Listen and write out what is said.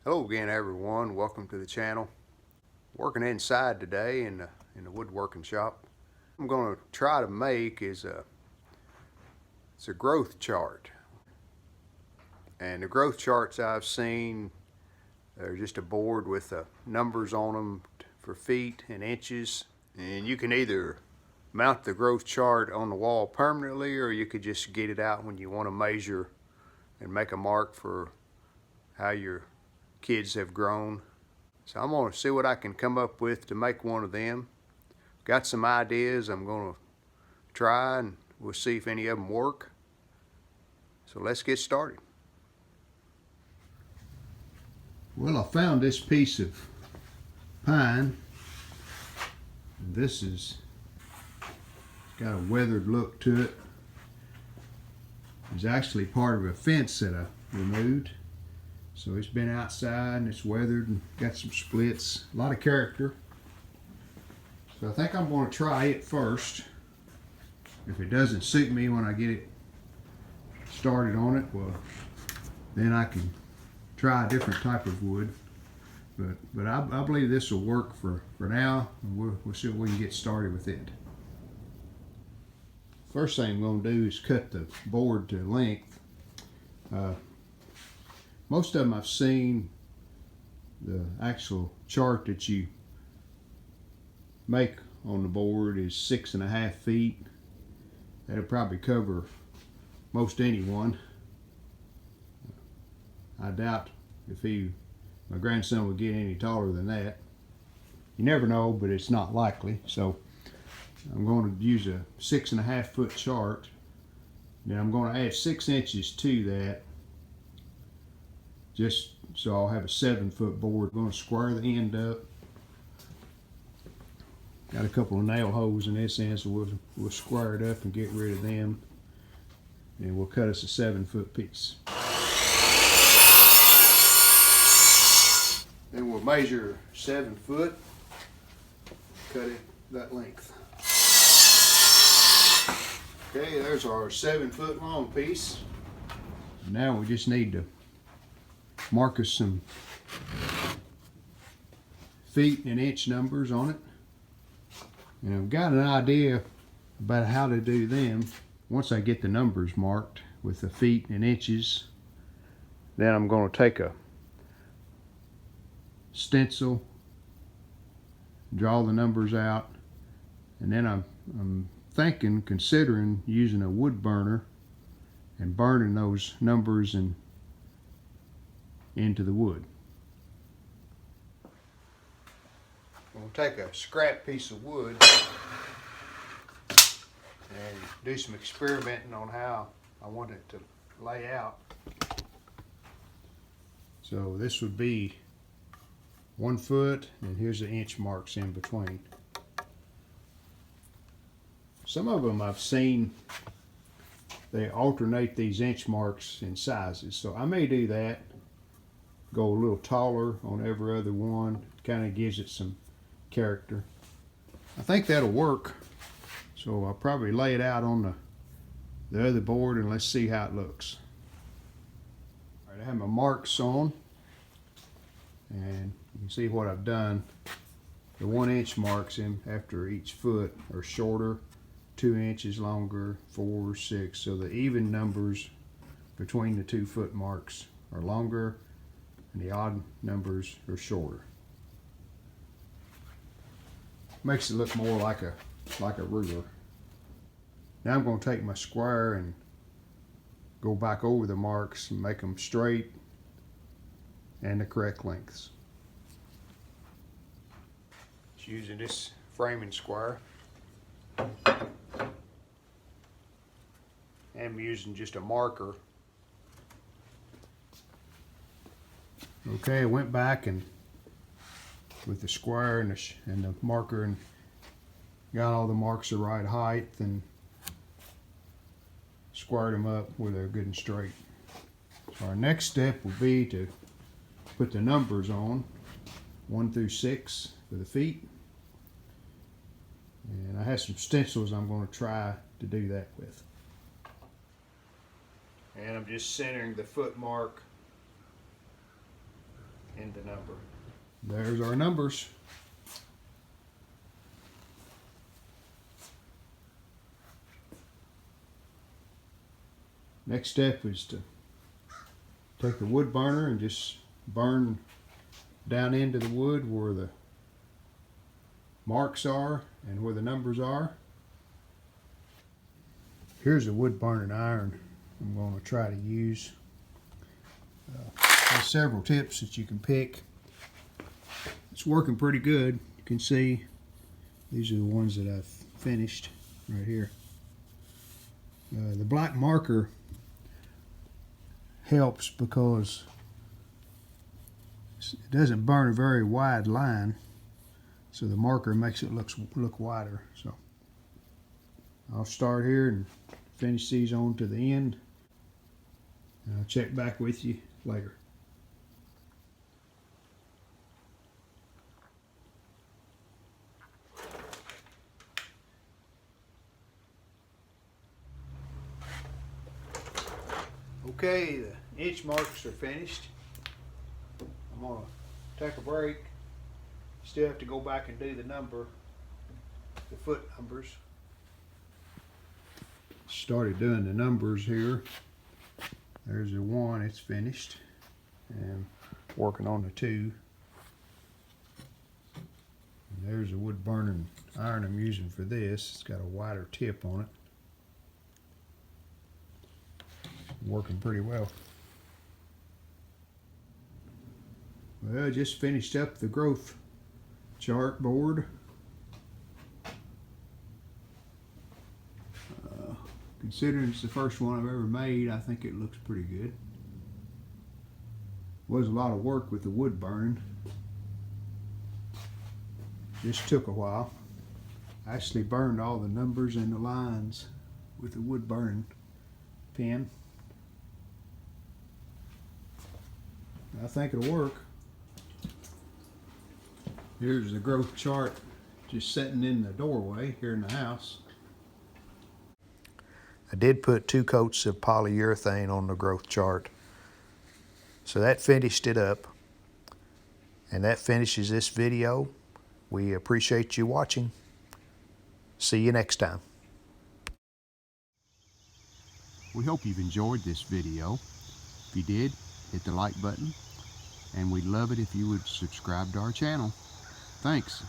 Hello again, everyone. Welcome to the channel. Working inside today in the woodworking shop. I'm going to try to make it's a growth chart, and the growth charts I've seen, they're just a board with numbers on them for feet and inches, and you can either mount the growth chart on the wall permanently, or you could just get it out when you want to measure and make a mark for how your kids have grown. So I'm going to see what I can come up with to make one of them. Got some ideas I'm going to try, and we'll see if any of them work. So let's get started. Well, I found this piece of pine. This is got a weathered look to it. It's actually part of a fence that I removed. So it's been outside and it's weathered and got some splits, a lot of character. So I think I'm going to try it first. If it doesn't suit me when I get it started on it, well, then I can try a different type of wood. But I believe this will work for now. We'll see if we can get started with it. First thing I'm going to do is cut the board to length. Most of them I've seen, the actual chart that you make on the board is 6.5 feet. That'll probably cover most anyone. I doubt if my grandson would get any taller than that. You never know, but it's not likely. So I'm going to use a 6.5 foot chart. Then I'm going to add 6 inches to that, just so I'll have a 7 foot board. I'm going to square the end up. Got a couple of nail holes in this end, so we'll square it up and get rid of them. And we'll cut us a 7 foot piece. Then we'll measure 7 foot, cut it that length. Okay, there's our 7 foot long piece. Now we just need to mark us some feet and inch numbers on it. And I've got an idea about how to do them. Once I get the numbers marked with the feet and inches, then I'm going to take a stencil, draw the numbers out, and then I'm considering using a wood burner and burning those numbers into the wood. We'll take a scrap piece of wood and do some experimenting on how I want it to lay out. So this would be 1 foot, and here's the inch marks in between. Some of them I've seen, they alternate these inch marks in sizes. So I may do that. Go a little taller on every other one. Kind of gives it some character. I think that'll work. So I'll probably lay it out on the other board and let's see how it looks. All right, I have my marks on, and you can see what I've done. The 1 inch marks in after each foot are shorter, 2 inches longer, 4, 6. So the even numbers between the 2 foot marks are longer, and the odd numbers are shorter. Makes it look more like a ruler. Now I'm going to take my square and go back over the marks and make them straight and the correct lengths. Just using this framing square. I'm using just a marker. Okay, I went back and with the square and the marker and got all the marks the right height and squared them up where they're good and straight. So our next step will be to put the numbers on, 1 through 6 for the feet. And I have some stencils I'm going to try to do that with. And I'm just centering the foot mark in the number. There's our numbers. Next step is to take the wood burner and just burn down into the wood where the marks are and where the numbers are. Here's a wood burning iron I'm going to try to use. There's several tips that you can pick. It's working pretty good. You can see these are the ones that I've finished right here. The black marker helps because it doesn't burn a very wide line, so the marker makes it look wider. So I'll start here and finish these on to the end, and I'll check back with you later. Okay, the inch marks are finished. I'm going to take a break. Still have to go back and do the foot numbers. Started doing the numbers here. There's the 1, it's finished. And working on the 2. And there's a wood burning iron I'm using for this. It's got a wider tip on it. Working pretty well. Well, I just finished up the growth chart board. Considering it's the first one I've ever made, I think it looks pretty good. Was a lot of work with the wood burning. Just took a while. I actually burned all the numbers and the lines with the wood burning pen. I think it'll work. Here's the growth chart just sitting in the doorway here in the house. I did put 2 coats of polyurethane on the growth chart. So that finished it up. And that finishes this video. We appreciate you watching. See you next time. We hope you've enjoyed this video. If you did, hit the like button. And we'd love it if you would subscribe to our channel. Thanks.